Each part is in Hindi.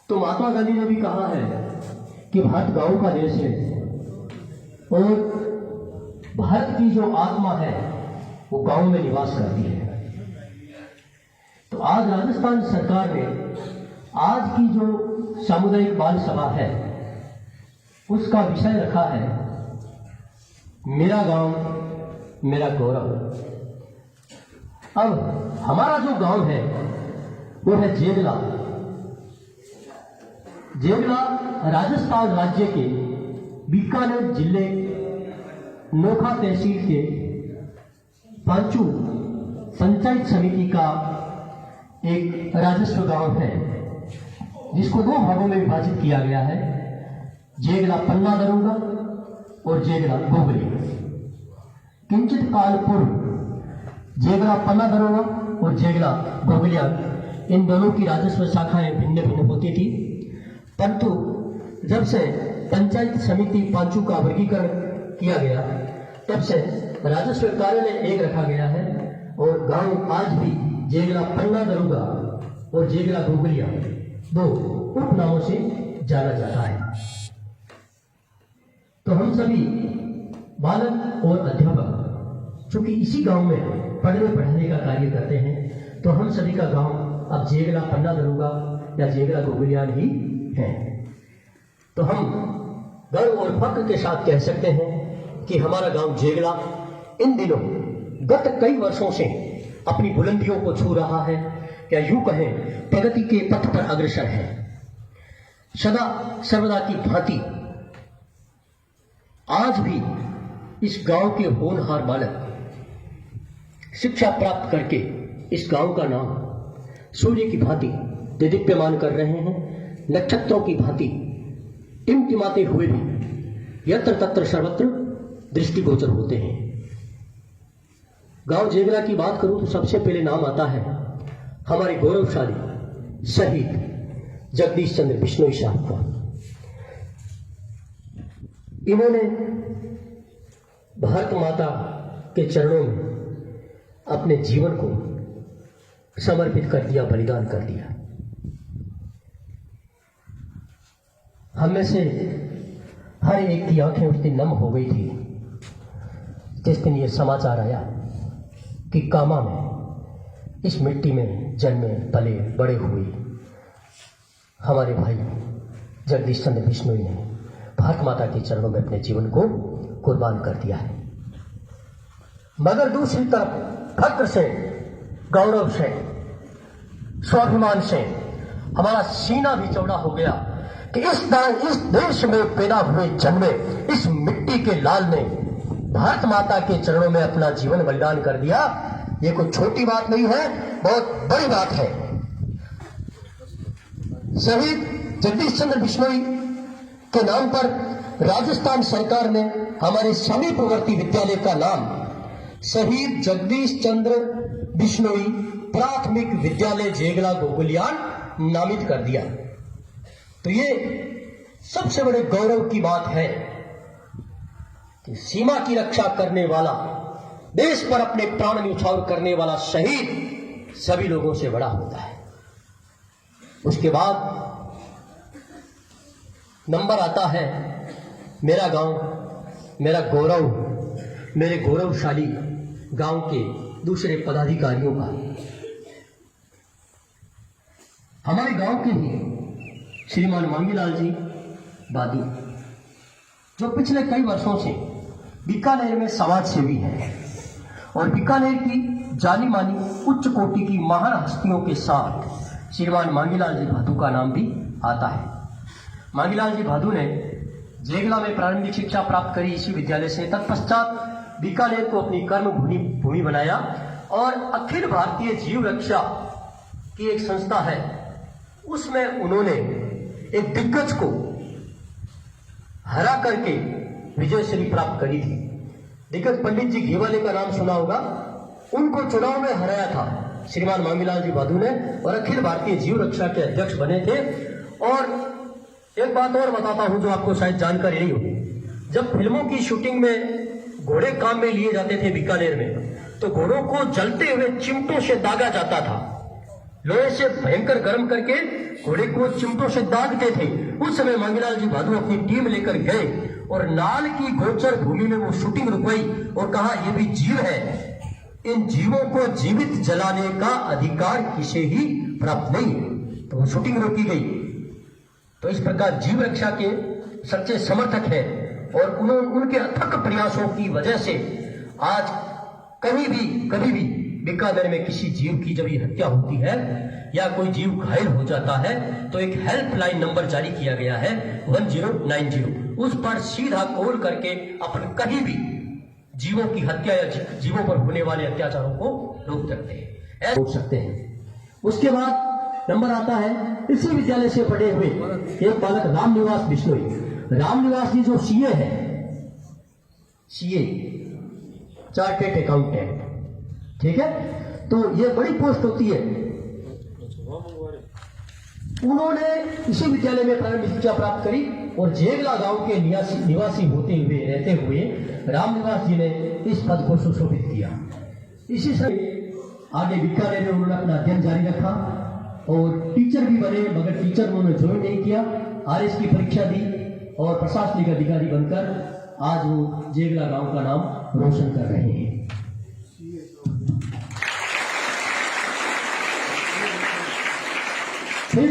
तो महात्मा गांधी ने भी कहा है कि भारत गांव का देश है और भारत की जो आत्मा है वो गांव में निवास करती है। तो आज राजस्थान सरकार ने आज की जो सामुदायिक बाल सभा है उसका विषय रखा है मेरा गांव मेरा गौरव। अब हमारा जो गांव है वो है जेगला। जेगला राजस्थान राज्य के बीकानेर जिले नोखा तहसील के पांचू पंचायत समिति का एक राजस्व गांव है जिसको दो भागों में विभाजित किया गया है, जेगला पन्ना दरोगा और जेगला गोगली। किंचित काल पूर्व जेगला पन्ना दरोगा और जेगला गोगलिया इन दोनों की राजस्व शाखाएं भिन्न भिन्न होती थी, परंतु जब से पंचायत समिति पांचू का वर्गीकरण किया गया तब से राजस्व कार्यालय एक रखा गया है और गांव आज भी जेगला पन्ना दरोगा और जेगला गोगलिया दो उप नामों से जाना जाता है। तो हम सभी बालक और अध्यापक चूंकि इसी गांव में पढ़ने पढ़ाने का कार्य करते हैं तो हम सभी का गांव अब जेगला पन्ना दरोगा या जेगला गोगलियान ही है। तो हम गर्व और फख्र के साथ कह सकते हैं कि हमारा गांव जेगला इन दिनों गत कई वर्षों से अपनी बुलंदियों को छू रहा है या यूं कहें प्रगति के पथ पर अग्रसर है। सदा सर्वदा की भांति आज भी इस गांव के होनहार बालक शिक्षा प्राप्त करके इस गांव का नाम सूर्य की भांति दीप्यमान कर रहे हैं। नक्षत्रों की भांति टिमटिमाते हुए भी यत्र तत्र सर्वत्र दृष्टिगोचर होते हैं। गांव जेगला की बात करूं तो सबसे पहले नाम आता है हमारे गौरवशाली शहीद जगदीश चंद्र बिश्नोई साहब का। इन्होंने भारत माता के चरणों में अपने जीवन को समर्पित कर दिया, बलिदान कर दिया। हम में से हर एक की आंखें उस दिन नम हो गई थी जिस दिन ये समाचार आया कि कामा में इस मिट्टी में जन्मे पले बड़े हुए हमारे भाई जगदीश चंद्र बिश्नोई ने भारत माता के चरणों में अपने जीवन को कुर्बान कर दिया है। मगर दूसरी तरफ फख्र से, गौरव से, स्वाभिमान से हमारा सीना भी चौड़ा हो गया कि इस देश में पैदा हुए जन्मे इस मिट्टी के लाल ने भारत माता के चरणों में अपना जीवन बलिदान कर दिया। ये कोई छोटी बात नहीं है, बहुत बड़ी बात है। शहीद जगदीश चंद्र बिश्नोई के नाम पर राजस्थान सरकार ने हमारे समीपवर्ती विद्यालय का नाम शहीद जगदीश चंद्र बिश्नोई प्राथमिक विद्यालय जेगला गोगलियान नामित कर दिया। तो ये सबसे बड़े गौरव की बात है कि सीमा की रक्षा करने वाला, देश पर अपने प्राण न्यौछावर करने वाला शहीद सभी लोगों से बड़ा होता है। उसके बाद नंबर आता है मेरा गांव मेरा गौरव, मेरे गौरवशाली गांव के दूसरे पदाधिकारियों का। हमारे गांव के ही श्रीमान मांगीलाल जी बादी जो पिछले कई वर्षों से बीकानेर में समाज सेवी हैं और बीकानेर की जानी मानी उच्च कोटि की महान हस्तियों के साथ श्रीमान मांगीलाल जी भादू का नाम भी आता है। मांगीलाल जी भादू ने जेगला में प्रारंभिक शिक्षा प्राप्त करी इसी विद्यालय से। तत्पश्चात बीकानेर को अपनी कर्म भूमि बनाया और अखिल भारतीय जीव रक्षा की एक संस्था है, उसमें उन्होंने एक दिग्गज को हरा करके विजयश्री प्राप्त करी थी। दिग्गज पंडित जी घेवाले का नाम सुना होगा, उनको चुनाव में हराया था श्रीमान मांगीलाल जी भादू ने और अखिल भारतीय जीव रक्षा के अध्यक्ष बने थे। और एक बात और बताता हूं जो आपको शायद जानकारी नहीं होगी, जब फिल्मों की शूटिंग में घोड़े काम में लिए जाते थे बीकानेर में, तो घोड़ों को जलते हुए चिमटों से दागा जाता था। लोहे से भयंकर गर्म करके घोड़े को चिमटों से दागते थे। उस समय मांगीलाल जी भादु अपनी टीम लेकर गए और नाल की गोचर भूमि में वो शूटिंग रुकवाई और कहा ये भी जीव है, इन जीवों को जीवित जलाने का अधिकार किसे ही प्राप्त नहीं है। तो वो शूटिंग रोकी गई। तो इस प्रकार जीव रक्षा के सच्चे समर्थक हैं और उनके अथक प्रयासों की वजह से आज कभी भी बीकानेर में किसी जीव की जब ये हत्या होती है या कोई जीव घायल हो जाता है तो एक हेल्पलाइन नंबर जारी किया गया है 1090। उस पर सीधा कॉल करके अपन कहीं भी जीवों की हत्या या जीवों पर होने वाले अत्याचारों को रोक सकते हैं। उसके बाद नंबर आता है इसी विद्यालय से पढ़े हुए एक बालक रामनिवास बिश्नोई। रामनिवास जी जो सीए है, सीए चार्टेड अकाउंटेंट, ठीक है, तो ये बड़ी पोस्ट होती है। उन्होंने इसी विद्यालय में प्रारंभिक शिक्षा प्राप्त करी और जेगला गांव के निवासी होते हुए रहते हुए रामनिवास जी ने इस पद को सुशोभित किया। इसी समय आगे बीकानेर में उन्होंने अपना अध्ययन जारी रखा और टीचर भी बने, मगर टीचर उन्होंने ज्वाइन नहीं किया। आरएस की परीक्षा दी और प्रशासनिक अधिकारी बनकर आज वो जेगला गांव का नाम रोशन कर रहे हैं। फिर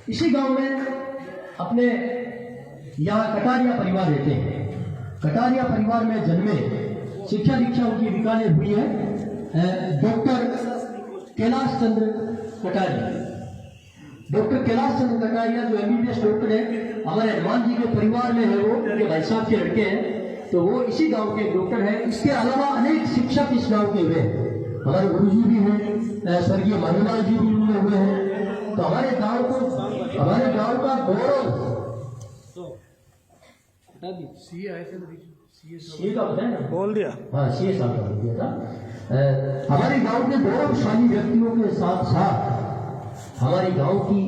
इसी गांव में अपने यहाँ कटारिया परिवार रहते हैं। कटारिया परिवार में जन्मे, शिक्षा दीक्षा उनकी बीकानेर हुई है डॉक्टर कैलाश चंद्र कटारिया। डॉक्टर कैलाश चंद्र कटारिया जो एमबीबीएस डॉक्टर है, हमारे हनुमान जी के परिवार में है, वो उनके भाई साहब के लड़के हैं, तो वो इसी गांव के डॉक्टर हैं। इसके अलावा अनेक शिक्षक इस गांव के हुए हैं। हमारे गुरुजी भी हैं, स्वर्गीय मानूलाल जी भी हुए हैं। तो हमारे गांव का गौरव सीए का बताया ना, बोल दिया, हाँ सीए साहब का बोल दिया था। हमारे गांव के गौरवशाली व्यक्तियों के साथ साथ हमारे गांव की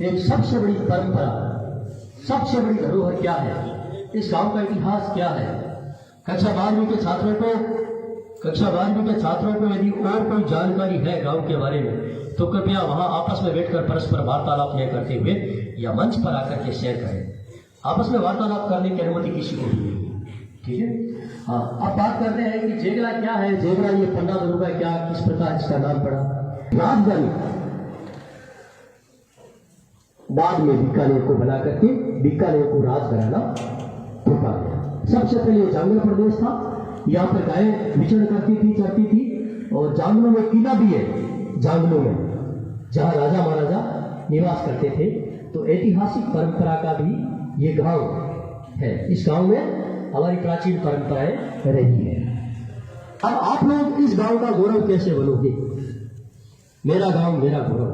एक सबसे बड़ी परंपरा, सबसे बड़ी धरोहर क्या है, इस गांव का इतिहास क्या है। कक्षा 12वीं के छात्रों को यदि और कोई जानकारी है गांव के बारे में तो कृपया वहां आपस में बैठकर परस्पर वार्तालाप न करते हुए या मंच पर आकर के शेयर करें। आपस में वार्तालाप करने की अनुमति किसी को नहीं है, ठीक है। हाँ, अब बात कर रहे हैं कि जेगरा क्या है। जेगरा ये 15 रुपए क्या, किस प्रकार इसका नाम पड़ा। राजधानी बाद में बीकानेर को बना करके बीकानेर को राज बनाना रुका गया। सबसे पहले जांगल प्रदेश था, यहाँ पर गायें विचरण करती थी, चढ़ती थी, और जांगलों में किला भी है, जांगलों में जहां राजा महाराजा निवास करते थे। तो ऐतिहासिक परंपरा का भी ये गांव है। इस गांव में हमारी प्राचीन परंपराएं रही है। अब आप लोग इस गांव का गौरव कैसे बनोगे? मेरा गांव मेरा गौरव।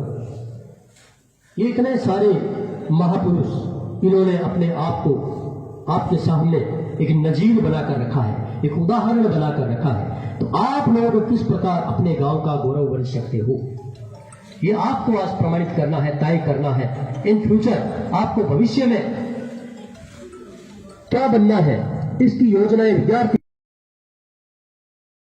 ये इतने सारे महापुरुष, इन्होंने अपने आप को आपके सामने एक नजीर बनाकर रखा है, एक उदाहरण बनाकर रखा है। तो आप लोग किस प्रकार अपने गांव का गौरव बन सकते हो, ये आपको आज प्रमाणित करना है, तय करना है। इन फ्यूचर आपको भविष्य में क्या बनना है, इसकी योजनाएं विद्यार्थी